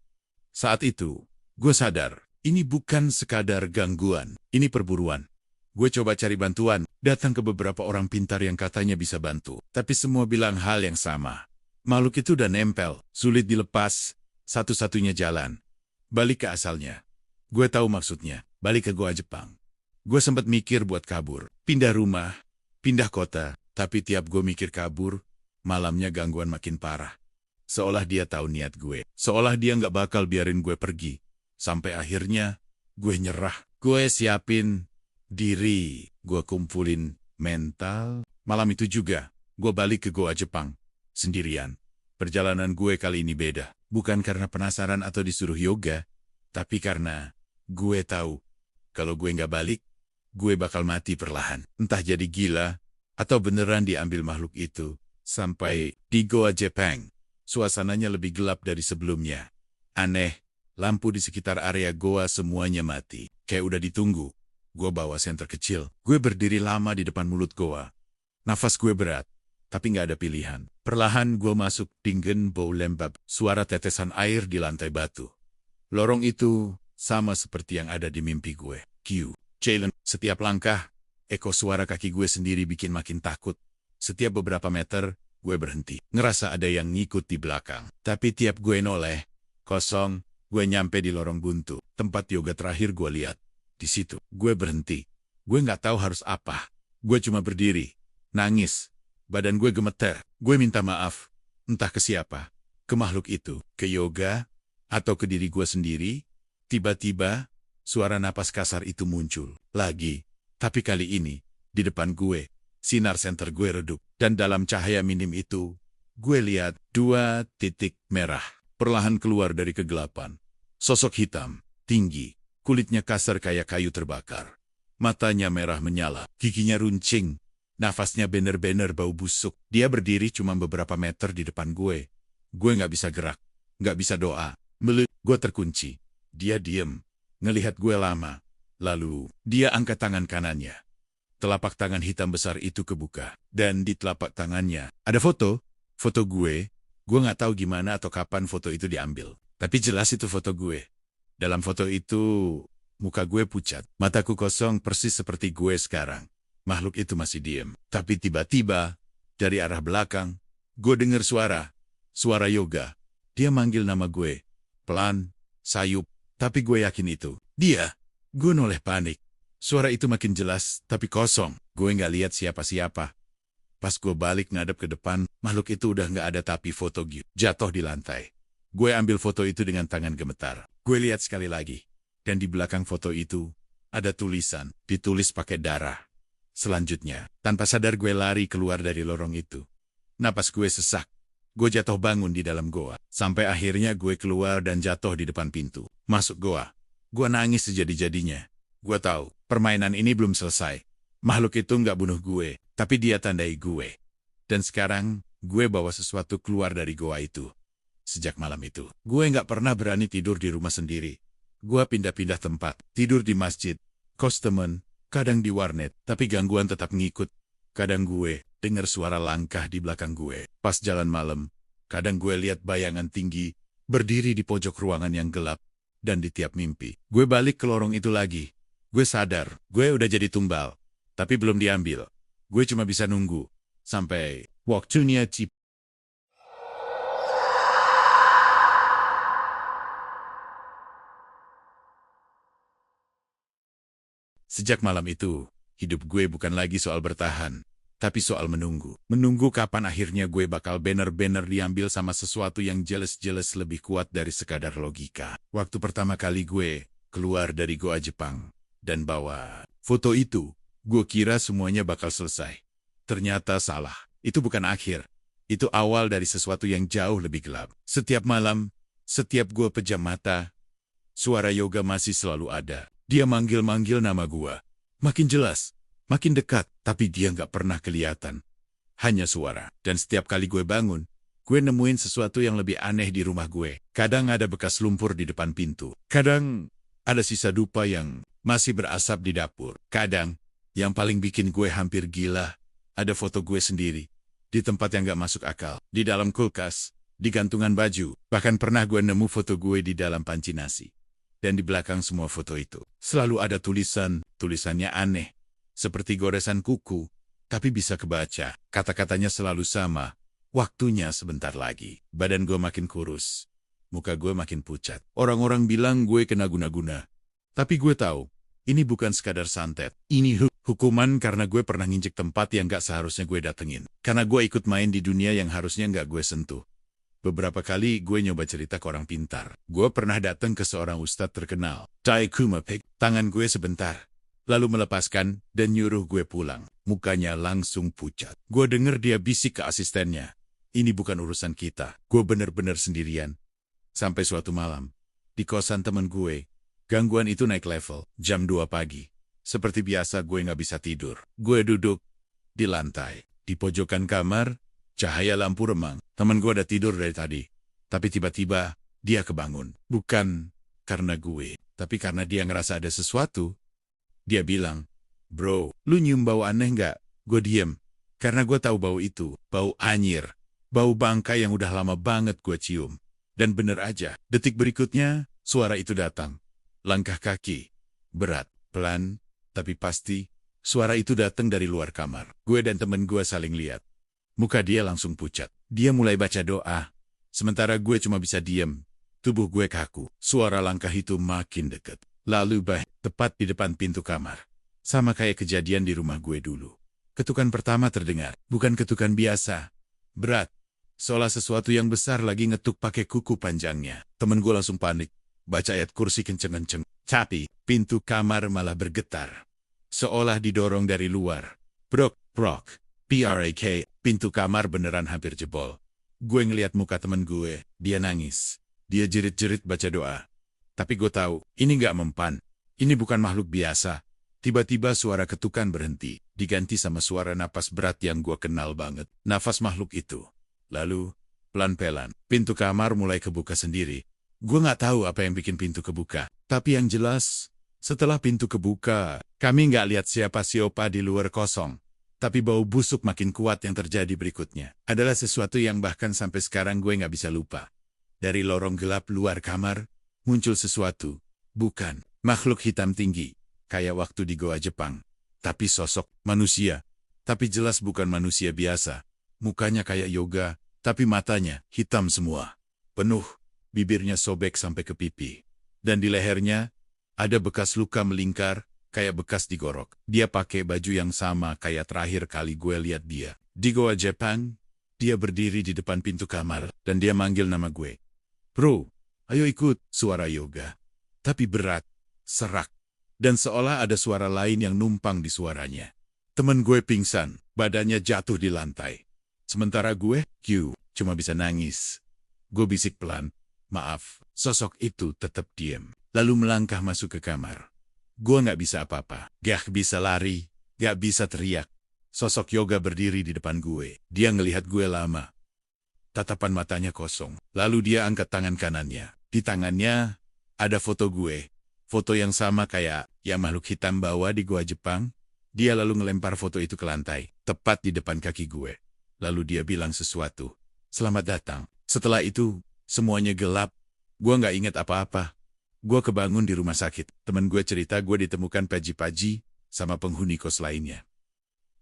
Saat itu, gue sadar, ini bukan sekadar gangguan, ini perburuan. Gue coba cari bantuan, datang ke beberapa orang pintar yang katanya bisa bantu. Tapi semua bilang hal yang sama. Makhluk itu udah nempel, sulit dilepas, satu-satunya jalan. Balik ke asalnya. Gue tahu maksudnya, balik ke goa Jepang. Gue sempat mikir buat kabur, pindah rumah, pindah kota, tapi tiap gue mikir kabur, malamnya gangguan makin parah. Seolah dia tahu niat gue. Seolah dia nggak bakal biarin gue pergi. Sampai akhirnya, gue nyerah. Gue siapin diri. Gue kumpulin mental. Malam itu juga, gue balik ke goa Jepang. Sendirian. Perjalanan gue kali ini beda. Bukan karena penasaran atau disuruh yoga, tapi karena gue tahu kalau gue nggak balik, gue bakal mati perlahan. Entah jadi gila, atau beneran diambil makhluk itu. Sampai di Goa Jepang, suasananya lebih gelap dari sebelumnya. Aneh, lampu di sekitar area goa semuanya mati. Kayak udah ditunggu. Gue bawa senter kecil. Gue berdiri lama di depan mulut goa. Nafas gue berat, tapi nggak ada pilihan. Perlahan gue masuk dingin bau lembab, suara tetesan air di lantai batu. Lorong itu sama seperti yang ada di mimpi gue. Q. Jalen. Setiap langkah, eko suara kaki gue sendiri bikin makin takut. Setiap beberapa meter, gue berhenti. Ngerasa ada yang ngikut di belakang. Tapi tiap gue noleh, kosong, gue nyampe di lorong buntu. Tempat yoga terakhir gue lihat. Di situ, gue berhenti. Gue nggak tahu harus apa. Gue cuma berdiri, nangis. Badan gue gemeter. Gue minta maaf. Entah ke siapa. Ke makhluk itu. Ke yoga. Atau ke diri gue sendiri. Tiba-tiba, suara napas kasar itu muncul. Lagi. Tapi kali ini, di depan gue, sinar senter gue redup. Dan dalam cahaya minim itu, gue lihat 2 titik merah. Perlahan keluar dari kegelapan. Sosok hitam, tinggi. Kulitnya kasar kayak kayu terbakar. Matanya merah menyala. Giginya runcing. Nafasnya bener-bener bau busuk. Dia berdiri cuma beberapa meter di depan gue. Gue nggak bisa gerak. Nggak bisa doa. Gue terkunci. Dia diem. Ngelihat gue lama. Lalu, dia angkat tangan kanannya. Telapak tangan hitam besar itu kebuka. Dan di telapak tangannya ada foto. Foto gue. Gue nggak tahu gimana atau kapan foto itu diambil. Tapi jelas itu foto gue. Dalam foto itu, muka gue pucat. Mataku kosong persis seperti gue sekarang. Makhluk itu masih diem. Tapi tiba-tiba, dari arah belakang, gue dengar suara. Suara yoga. Dia manggil nama gue. Pelan, sayup. Tapi gue yakin itu. Dia. Gue noleh panik. Suara itu makin jelas, tapi kosong. Gue nggak lihat siapa-siapa. Pas gue balik ngadep ke depan, makhluk itu udah nggak ada tapi foto gue jatuh di lantai. Gue ambil foto itu dengan tangan gemetar. Gue lihat sekali lagi. Dan di belakang foto itu, ada tulisan. Ditulis pakai darah. Selanjutnya, tanpa sadar gue lari keluar dari lorong itu. Napas gue sesak. Gue jatuh bangun di dalam goa. Sampai akhirnya gue keluar dan jatuh di depan pintu. Masuk goa. Gue nangis sejadi-jadinya. Gue tahu, permainan ini belum selesai. Makhluk itu nggak bunuh gue, tapi dia tandai gue. Dan sekarang, gue bawa sesuatu keluar dari goa itu. Sejak malam itu, gue nggak pernah berani tidur di rumah sendiri. Gue pindah-pindah tempat, tidur di masjid, kos temen, kadang di warnet, tapi gangguan tetap ngikut. Kadang gue dengar suara langkah di belakang gue. Pas jalan malam, kadang gue lihat bayangan tinggi, berdiri di pojok ruangan yang gelap. Dan di tiap mimpi, gue balik ke lorong itu lagi. Gue sadar, gue udah jadi tumbal. Tapi belum diambil. Gue cuma bisa nunggu. Sampai waktunya tiba. Sejak malam itu, hidup gue bukan lagi soal bertahan, tapi soal menunggu. Menunggu kapan akhirnya gue bakal bener-bener diambil sama sesuatu yang jelas-jelas lebih kuat dari sekadar logika. Waktu pertama kali gue keluar dari goa Jepang dan bawa foto itu, gue kira semuanya bakal selesai. Ternyata salah. Itu bukan akhir. Itu awal dari sesuatu yang jauh lebih gelap. Setiap malam, setiap gue pejam mata, suara yoga masih selalu ada. Dia manggil-manggil nama gua. Makin jelas, makin dekat, tapi dia nggak pernah kelihatan. Hanya suara. Dan setiap kali gue bangun, gue nemuin sesuatu yang lebih aneh di rumah gue. Kadang ada bekas lumpur di depan pintu. Kadang ada sisa dupa yang masih berasap di dapur. Kadang, yang paling bikin gue hampir gila, ada foto gue sendiri. Di tempat yang nggak masuk akal. Di dalam kulkas, di gantungan baju. Bahkan pernah gue nemu foto gue di dalam panci nasi. Dan di belakang semua foto itu, selalu ada tulisannya aneh. Seperti goresan kuku, tapi bisa kebaca. Kata-katanya selalu sama, waktunya sebentar lagi. Badan gue makin kurus, muka gue makin pucat. Orang-orang bilang gue kena guna-guna. Tapi gue tahu, ini bukan sekadar santet. Ini hukuman karena gue pernah nginjek tempat yang gak seharusnya gue datengin. Karena gue ikut main di dunia yang harusnya gak gue sentuh. Beberapa kali gue nyoba cerita ke orang pintar. Gue pernah datang ke seorang ustadz terkenal. Taikuma pek tangan gue sebentar. Lalu melepaskan dan nyuruh gue pulang. Mukanya langsung pucat. Gue denger dia bisik ke asistennya. ini bukan urusan kita. Gue bener-bener sendirian. Sampai suatu malam, di kosan temen gue, gangguan itu naik level. Jam 2 pagi. Seperti biasa gue nggak bisa tidur. Gue duduk di lantai. Di pojokan kamar, cahaya lampu remang. Temen gue udah tidur dari tadi. Tapi tiba-tiba, dia kebangun. Bukan karena gue, tapi karena dia ngerasa ada sesuatu. Dia bilang, "Bro, lu nyium bau aneh nggak?" Gue diem. Karena gue tahu bau itu. Bau anyir. Bau bangkai yang udah lama banget gue cium. Dan bener aja, detik berikutnya, suara itu datang. Langkah kaki. Berat, pelan, tapi pasti. Suara itu datang dari luar kamar. Gue dan temen gue saling lihat. Muka dia langsung pucat. Dia mulai baca doa. Sementara gue cuma bisa diem. Tubuh gue kaku. Suara langkah itu makin dekat. Lalu tepat di depan pintu kamar. Sama kayak kejadian di rumah gue dulu. Ketukan pertama terdengar. Bukan ketukan biasa. Berat. Seolah sesuatu yang besar lagi ngetuk pakai kuku panjangnya. Temen gue langsung panik. Baca ayat kursi kenceng-kenceng. Tapi, pintu kamar malah bergetar. Seolah didorong dari luar. Brok, brok. P-R-A-K. Pintu kamar beneran hampir jebol. Gue ngeliat muka temen gue. Dia nangis. Dia jerit-jerit baca doa. Tapi gue tahu, ini gak mempan. Ini bukan makhluk biasa. Tiba-tiba suara ketukan berhenti. Diganti sama suara napas berat yang gue kenal banget. Nafas makhluk itu. Lalu, pelan-pelan, pintu kamar mulai kebuka sendiri. Gue gak tahu apa yang bikin pintu kebuka. Tapi yang jelas, setelah pintu kebuka, kami gak lihat siapa-siapa di luar kosong. Tapi bau busuk makin kuat yang terjadi berikutnya. Adalah sesuatu yang bahkan sampai sekarang gue gak bisa lupa. Dari lorong gelap luar kamar, muncul sesuatu. Bukan makhluk hitam tinggi, kayak waktu di Goa Jepang. Tapi sosok manusia. Tapi jelas bukan manusia biasa. Mukanya kayak yoga, tapi matanya hitam semua. Penuh, bibirnya sobek sampai ke pipi. Dan di lehernya, ada bekas luka melingkar, kayak bekas digorok. Dia pakai baju yang sama kayak terakhir kali gue lihat dia. Di Goa Jepang, dia berdiri di depan pintu kamar, dan dia manggil nama gue. "Bro, ayo ikut," suara yoga. Tapi berat, serak, dan seolah ada suara lain yang numpang di suaranya. Temen gue pingsan, badannya jatuh di lantai. Sementara gue, cuma bisa nangis. Gue bisik pelan, "Maaf." Sosok itu tetap diam, lalu melangkah masuk ke kamar. Gue gak bisa apa-apa, gak bisa lari, gak bisa teriak. Sosok yoga berdiri di depan gue. Dia ngelihat gue lama. Tatapan matanya kosong. Lalu dia angkat tangan kanannya. Di tangannya ada foto gue. Foto yang sama kayak yang makhluk hitam bawa di Goa Jepang. Dia lalu ngelempar foto itu ke lantai, tepat di depan kaki gue. Lalu dia bilang sesuatu. "Selamat datang." Setelah itu, semuanya gelap. Gue gak ingat apa-apa. Gue kebangun di rumah sakit. Temen gue cerita gue ditemukan pagi-pagi sama penghuni kos lainnya.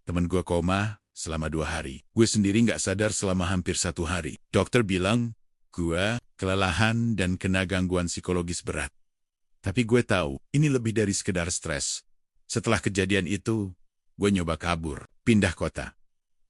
Temen gue koma selama 2 hari. Gue sendiri gak sadar selama hampir 1 hari. Dokter bilang, gue kelelahan dan kena gangguan psikologis berat. Tapi gue tahu, ini lebih dari sekedar stres. Setelah kejadian itu, gue nyoba kabur, pindah kota.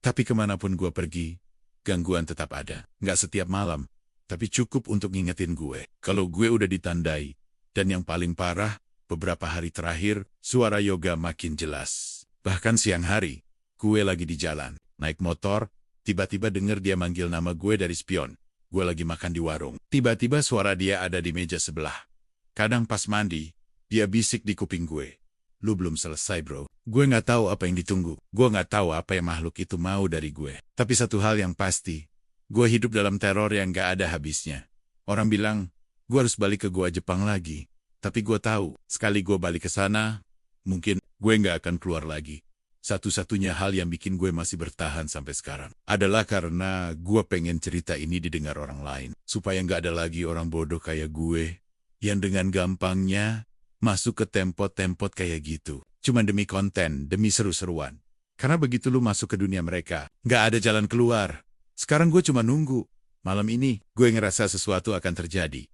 Tapi kemanapun gue pergi, gangguan tetap ada. Nggak setiap malam, tapi cukup untuk ngingetin gue. Kalau gue udah ditandai. Dan yang paling parah, beberapa hari terakhir, suara yoga makin jelas. Bahkan siang hari, gue lagi di jalan, naik motor, tiba-tiba denger dia manggil nama gue dari spion. Gue lagi makan di warung. Tiba-tiba suara dia ada di meja sebelah. Kadang pas mandi, dia bisik di kuping gue. "Lu belum selesai, bro." Gue gak tahu apa yang ditunggu. Gue gak tahu apa yang makhluk itu mau dari gue. Tapi satu hal yang pasti, gue hidup dalam teror yang gak ada habisnya. Orang bilang, gue harus balik ke Goa Jepang lagi. Tapi gue tahu, sekali gue balik ke sana, mungkin gue gak akan keluar lagi. Satu-satunya hal yang bikin gue masih bertahan sampai sekarang adalah karena gue pengen cerita ini didengar orang lain. Supaya gak ada lagi orang bodoh kayak gue, yang dengan gampangnya masuk ke tempat-tempat kayak gitu. Cuma demi konten, demi seru-seruan. Karena begitu lu masuk ke dunia mereka, gak ada jalan keluar. Sekarang gue cuma nunggu. Malam ini, gue ngerasa sesuatu akan terjadi.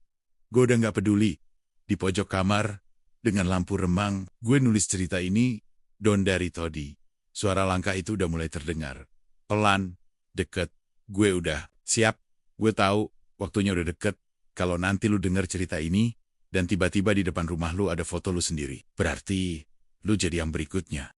Gue udah gak peduli. Di pojok kamar, dengan lampu remang, gue nulis cerita ini, don dari tadi. Suara langkah itu udah mulai terdengar. Pelan, deket. Gue udah siap. Gue tahu, waktunya udah deket. Kalau nanti lu denger cerita ini, dan tiba-tiba di depan rumah lu ada foto lu sendiri. Berarti, lu jadi yang berikutnya.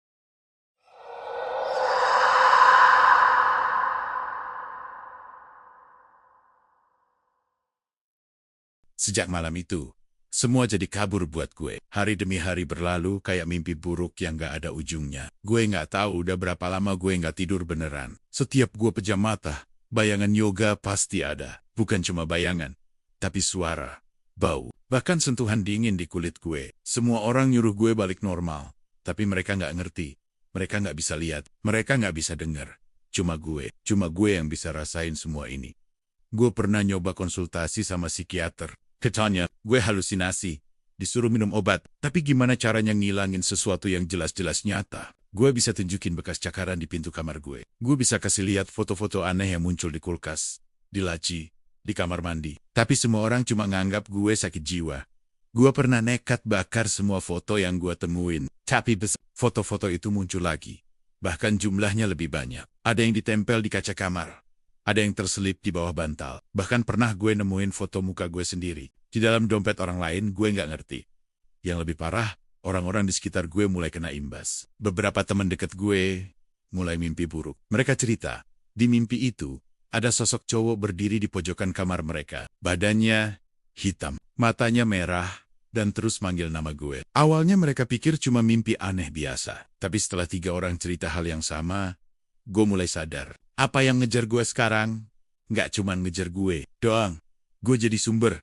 Sejak malam itu, semua jadi kabur buat gue. Hari demi hari berlalu kayak mimpi buruk yang gak ada ujungnya. Gue gak tahu udah berapa lama gue gak tidur beneran. Setiap gue pejam mata, bayangan Yoga pasti ada. Bukan cuma bayangan, tapi suara, bau, bahkan sentuhan dingin di kulit gue. Semua orang nyuruh gue balik normal, tapi mereka gak ngerti. Mereka gak bisa lihat, mereka gak bisa dengar. Cuma gue yang bisa rasain semua ini. Gue pernah nyoba konsultasi sama psikiater. Katanya, gue halusinasi, disuruh minum obat, tapi gimana caranya ngilangin sesuatu yang jelas-jelas nyata? Gue bisa tunjukin bekas cakaran di pintu kamar gue. Gue bisa kasih lihat foto-foto aneh yang muncul di kulkas, di laci, di kamar mandi. Tapi semua orang cuma nganggap gue sakit jiwa. Gue pernah nekat bakar semua foto yang gue temuin, tapi foto-foto itu muncul lagi. Bahkan jumlahnya lebih banyak. Ada yang ditempel di kaca kamar. Ada yang terselip di bawah bantal. Bahkan pernah gue nemuin foto muka gue sendiri. Di dalam dompet orang lain, gue nggak ngerti. Yang lebih parah, orang-orang di sekitar gue mulai kena imbas. Beberapa teman dekat gue mulai mimpi buruk. Mereka cerita, di mimpi itu, ada sosok cowok berdiri di pojokan kamar mereka. Badannya hitam, matanya merah, dan terus manggil nama gue. Awalnya mereka pikir cuma mimpi aneh biasa. Tapi setelah 3 orang cerita hal yang sama, gue mulai sadar. Apa yang ngejar gue sekarang, nggak cuma ngejar gue doang. Gue jadi sumber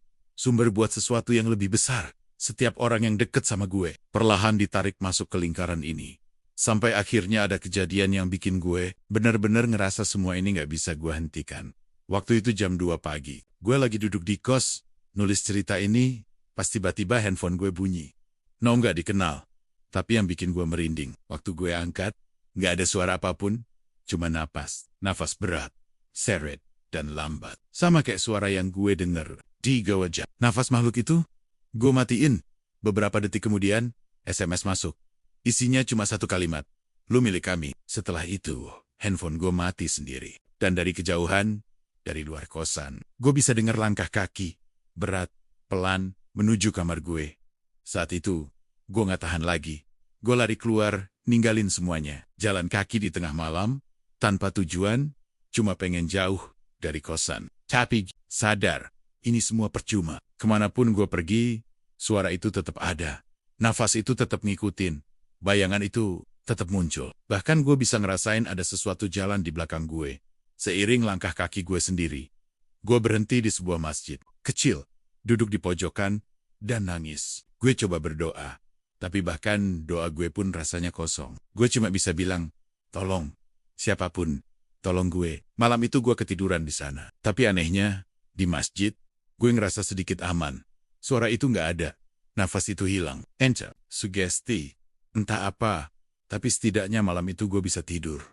buat sesuatu yang lebih besar. Setiap orang yang deket sama gue, perlahan ditarik masuk ke lingkaran ini. Sampai akhirnya ada kejadian yang bikin gue benar-benar ngerasa semua ini nggak bisa gue hentikan. Waktu itu jam 2 pagi, gue lagi duduk di kos, nulis cerita ini, pas tiba-tiba handphone gue bunyi. Nggak dikenal, tapi yang bikin gue merinding. Waktu gue angkat, nggak ada suara apapun, cuma nafas berat, seret, dan lambat. Sama kayak suara yang gue denger di Gawajah. Nafas makhluk itu, gue matiin. Beberapa detik kemudian, SMS masuk. Isinya cuma 1 kalimat. Lu milik kami. Setelah itu, handphone gue mati sendiri. Dan dari kejauhan, dari luar kosan, gue bisa dengar langkah kaki, berat, pelan, menuju kamar gue. Saat itu, gue gak tahan lagi. Gue lari keluar, ninggalin semuanya. Jalan kaki di tengah malam, tanpa tujuan, cuma pengen jauh dari kosan. Tapi sadar, ini semua percuma. Kemanapun gue pergi, suara itu tetap ada. Nafas itu tetap ngikutin. Bayangan itu tetap muncul. Bahkan gue bisa ngerasain ada sesuatu jalan di belakang gue. Seiring langkah kaki gue sendiri. Gue berhenti di sebuah masjid kecil, duduk di pojokan, dan nangis. Gue coba berdoa. Tapi bahkan doa gue pun rasanya kosong. Gue cuma bisa bilang, tolong. Siapapun, tolong gue. Malam itu gue ketiduran di sana. Tapi anehnya, di masjid, gue ngerasa sedikit aman. Suara itu nggak ada. Nafas itu hilang. Sugesti. Entah apa. Tapi setidaknya malam itu gue bisa tidur.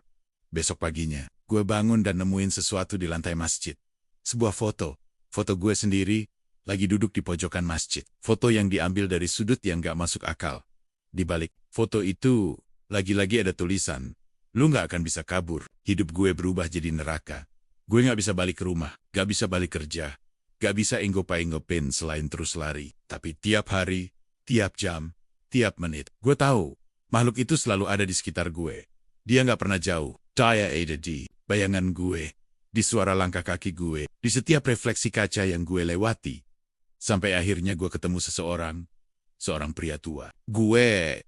Besok paginya, gue bangun dan nemuin sesuatu di lantai masjid. Sebuah foto. Foto gue sendiri, lagi duduk di pojokan masjid. Foto yang diambil dari sudut yang nggak masuk akal. Di balik foto itu, lagi-lagi ada tulisan. Lu gak akan bisa kabur. Hidup gue berubah jadi neraka. Gue gak bisa balik ke rumah. Gak bisa balik kerja. Gak bisa inggop-inggopin selain terus lari. Tapi tiap hari, tiap jam, tiap menit. Gue tahu, makhluk itu selalu ada di sekitar gue. Dia gak pernah jauh. Dia ada di bayangan gue. Di suara langkah kaki gue. Di setiap refleksi kaca yang gue lewati. Sampai akhirnya gue ketemu seseorang. Seorang pria tua. Gue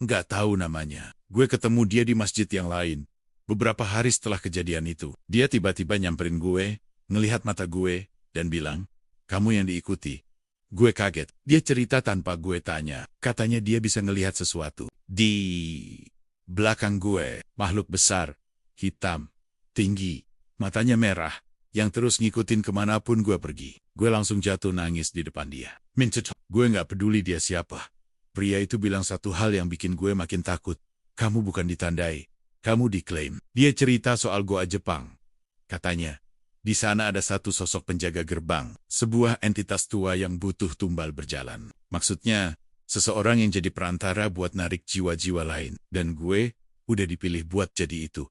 nggak tahu namanya. Gue ketemu dia di masjid yang lain. Beberapa hari setelah kejadian itu, dia tiba-tiba nyamperin gue, ngelihat mata gue, dan bilang, kamu yang diikuti. Gue kaget. Dia cerita tanpa gue tanya. Katanya dia bisa ngelihat sesuatu. Di belakang gue, makhluk besar, hitam, tinggi, matanya merah, yang terus ngikutin kemanapun gue pergi. Gue langsung jatuh nangis di depan dia. Gue nggak peduli dia siapa. Pria itu bilang satu hal yang bikin gue makin takut. Kamu bukan ditandai, kamu diklaim. Dia cerita soal Goa Jepang. Katanya, di sana ada satu sosok penjaga gerbang, sebuah entitas tua yang butuh tumbal berjalan. Maksudnya, seseorang yang jadi perantara buat narik jiwa-jiwa lain. Dan gue udah dipilih buat jadi itu.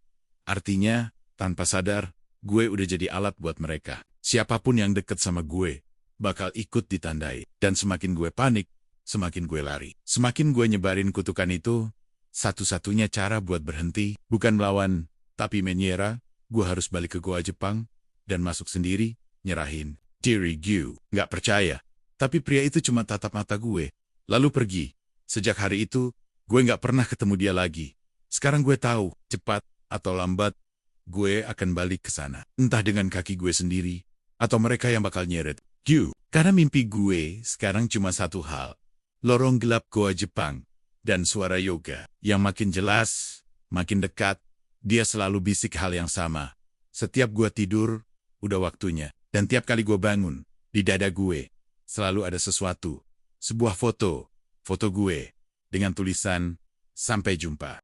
Artinya, tanpa sadar, gue udah jadi alat buat mereka. Siapapun yang deket sama gue, bakal ikut ditandai. Dan semakin gue panik, semakin gue lari. Semakin gue nyebarin kutukan itu, satu-satunya cara buat berhenti, bukan melawan, tapi menyerah. Gue harus balik ke Goa Jepang, dan masuk sendiri, nyerahin diri gue. Nggak percaya. Tapi pria itu cuma tatap mata gue, lalu pergi. Sejak hari itu, gue nggak pernah ketemu dia lagi. Sekarang gue tahu, cepat atau lambat, gue akan balik ke sana. Entah dengan kaki gue sendiri, atau mereka yang bakal nyeret. Karena mimpi gue sekarang cuma satu hal. Lorong gelap goa Jepang, dan suara yoga. Yang makin jelas, makin dekat, dia selalu bisik hal yang sama. Setiap gue tidur, udah waktunya. Dan tiap kali gue bangun, di dada gue, selalu ada sesuatu. Sebuah foto gue, dengan tulisan, "Sampai jumpa."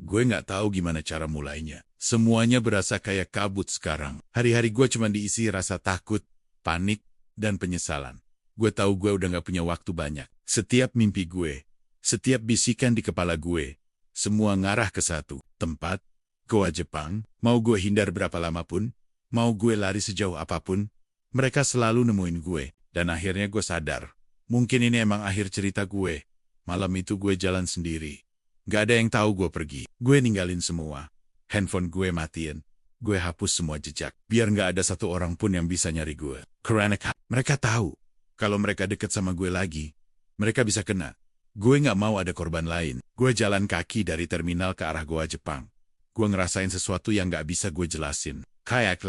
Gue nggak tahu gimana cara mulainya. Semuanya berasa kayak kabut sekarang. Hari-hari gue cuma diisi rasa takut, panik, dan penyesalan. Gue tahu gue udah nggak punya waktu banyak. Setiap mimpi gue, setiap bisikan di kepala gue, semua ngarah ke satu tempat, goa Jepang. Mau gue hindar berapa lama pun, mau gue lari sejauh apapun, mereka selalu nemuin gue. Dan akhirnya gue sadar, mungkin ini emang akhir cerita gue. Malam itu gue jalan sendiri. Gak ada yang tahu gue pergi. Gue ninggalin semua. Handphone gue matiin. Gue hapus semua jejak. Biar gak ada satu orang pun yang bisa nyari gue. Karena mereka tahu. Kalau mereka deket sama gue lagi, mereka bisa kena. Gue gak mau ada korban lain. Gue jalan kaki dari terminal ke arah goa Jepang. Gue ngerasain sesuatu yang gak bisa gue jelasin. Kayak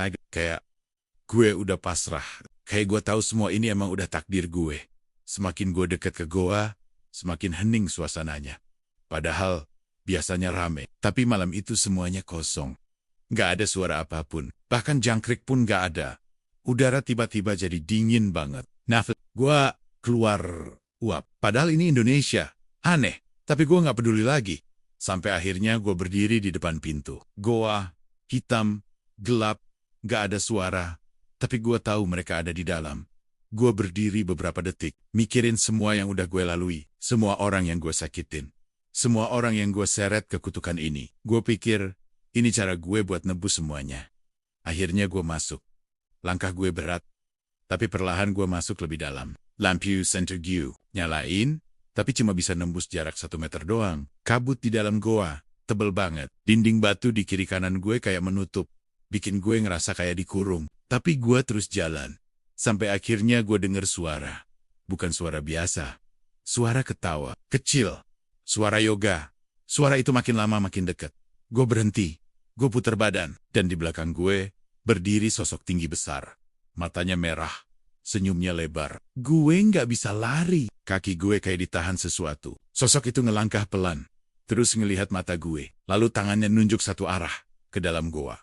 gue udah pasrah. Kayak gue tahu semua ini emang udah takdir gue. Semakin gue deket ke goa, semakin hening suasananya. Padahal, biasanya rame. Tapi malam itu semuanya kosong. Gak ada suara apapun. Bahkan jangkrik pun gak ada. Udara tiba-tiba jadi dingin banget. Gue keluar uap. Padahal ini Indonesia. Aneh. Tapi gue gak peduli lagi. Sampai akhirnya gue berdiri di depan pintu. Goa, hitam, gelap, gak ada suara. Tapi gue tahu mereka ada di dalam. Gue berdiri beberapa detik. Mikirin semua yang udah gue lalui. Semua orang yang gue sakitin. Semua orang yang gue seret ke kutukan ini. Gue pikir, ini cara gue buat nebus semuanya. Akhirnya gue masuk. Langkah gue berat. Tapi perlahan gue masuk lebih dalam. Lampu center gue nyalain, tapi cuma bisa nembus jarak 1 meter doang. Kabut di dalam goa, tebel banget. Dinding batu di kiri kanan gue kayak menutup. Bikin gue ngerasa kayak dikurung. Tapi gue terus jalan. Sampai akhirnya gue denger suara. Bukan suara biasa. Suara ketawa. Kecil. Suara yoga. Suara itu makin lama makin dekat. Gue berhenti. Gue putar badan. Dan di belakang gue, berdiri sosok tinggi besar. Matanya merah. Senyumnya lebar. Gue nggak bisa lari. Kaki gue kayak ditahan sesuatu. Sosok itu ngelangkah pelan. Terus ngelihat mata gue. Lalu tangannya nunjuk satu arah. Ke dalam goa.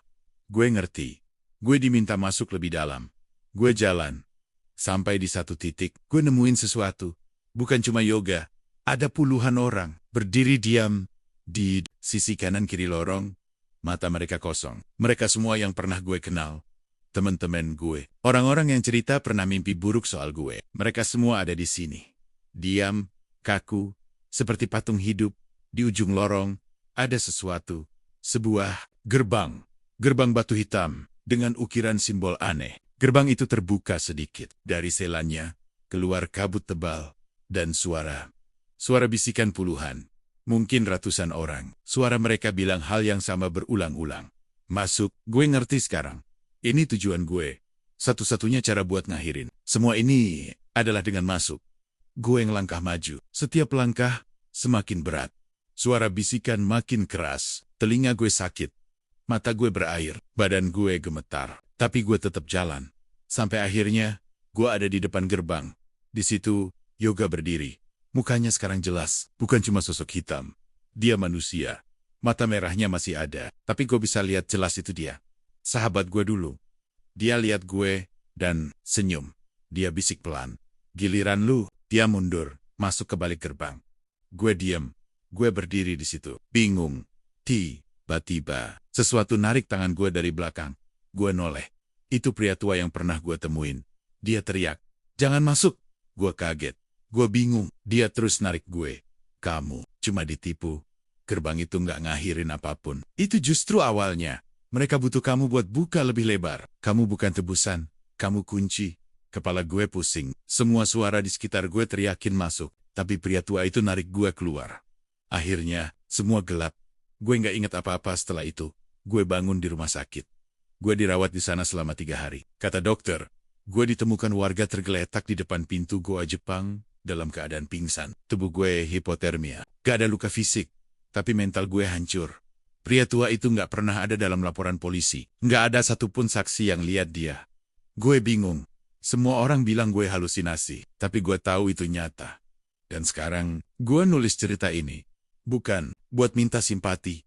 Gue ngerti. Gue diminta masuk lebih dalam. Gue jalan. Sampai di satu titik, gue nemuin sesuatu. Bukan cuma yoga. Ada puluhan orang berdiri diam di sisi kanan kiri lorong. Mata mereka kosong. Mereka semua yang pernah gue kenal. Teman-teman gue. Orang-orang yang cerita pernah mimpi buruk soal gue. Mereka semua ada di sini. Diam, kaku, seperti patung hidup. Di ujung lorong, ada sesuatu. Sebuah gerbang. Gerbang batu hitam dengan ukiran simbol aneh. Gerbang itu terbuka sedikit. Dari selannya, keluar kabut tebal dan suara. Suara bisikan puluhan, mungkin ratusan orang. Suara mereka bilang hal yang sama berulang-ulang. Masuk, gue ngerti sekarang. Ini tujuan gue. Satu-satunya cara buat ngakhirin. Semua ini adalah dengan masuk. Gue ngelangkah maju. Setiap langkah semakin berat. Suara bisikan makin keras. Telinga gue sakit. Mata gue berair. Badan gue gemetar. Tapi gue tetap jalan. Sampai akhirnya, gue ada di depan gerbang. Di situ, Yoga berdiri. Mukanya sekarang jelas, bukan cuma sosok hitam. Dia manusia. Mata merahnya masih ada, tapi gue bisa lihat jelas itu dia. Sahabat gue dulu. Dia lihat gue, dan senyum. Dia bisik pelan. Giliran lu, dia mundur, masuk ke balik gerbang. Gue diem. Gue berdiri di situ, bingung. Tiba-tiba, sesuatu narik tangan gue dari belakang. Gue noleh. Itu pria tua yang pernah gue temuin. Dia teriak, "Jangan masuk!" Gue kaget. Gue bingung, dia terus narik gue. Kamu cuma ditipu. Gerbang itu nggak ngakhirin apapun. Itu justru awalnya. Mereka butuh kamu buat buka lebih lebar. Kamu bukan tebusan, kamu kunci. Kepala gue pusing. Semua suara di sekitar gue teriakin masuk. Tapi pria tua itu narik gue keluar. Akhirnya, semua gelap. Gue nggak ingat apa-apa setelah itu. Gue bangun di rumah sakit. Gue dirawat di sana selama 3 hari. Kata dokter, gue ditemukan warga tergeletak di depan pintu Goa Jepang dalam keadaan pingsan. Tubuh gue hipotermia. Gak ada luka fisik, tapi mental gue hancur. Pria tua itu nggak pernah ada dalam laporan polisi. Nggak ada satupun saksi yang lihat dia. Gue bingung. Semua orang bilang gue halusinasi, tapi gue tahu itu nyata. Dan sekarang, gue nulis cerita ini. Bukan buat minta simpati.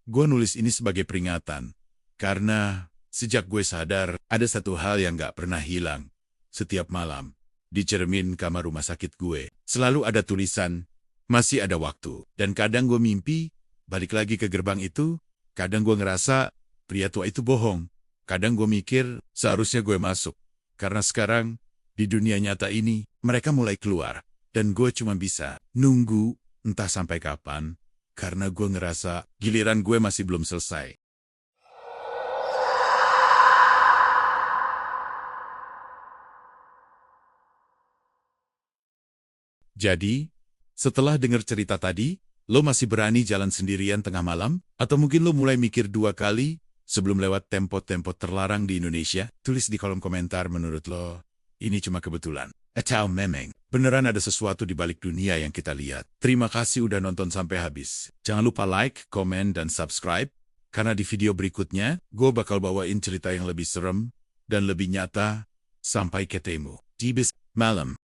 Gue nulis ini sebagai peringatan. Karena sejak gue sadar, ada satu hal yang gak pernah hilang. Setiap malam, di cermin kamar rumah sakit gue, selalu ada tulisan, masih ada waktu. Dan kadang gue mimpi, balik lagi ke gerbang itu. Kadang gue ngerasa, pria tua itu bohong. Kadang gue mikir, seharusnya gue masuk. Karena sekarang, di dunia nyata ini, mereka mulai keluar. Dan gue cuma bisa nunggu, entah sampai kapan. Karena gue ngerasa giliran gue masih belum selesai. Jadi, setelah dengar cerita tadi, lo masih berani jalan sendirian tengah malam? Atau mungkin lo mulai mikir 2 kali sebelum lewat tempat-tempat terlarang di Indonesia? Tulis di kolom komentar menurut lo, ini cuma kebetulan. Atau memang beneran ada sesuatu di balik dunia yang kita lihat. Terima kasih udah nonton sampai habis. Jangan lupa like, komen, dan subscribe. Karena di video berikutnya, gue bakal bawain cerita yang lebih serem dan lebih nyata. Sampai ketemu di bis malam.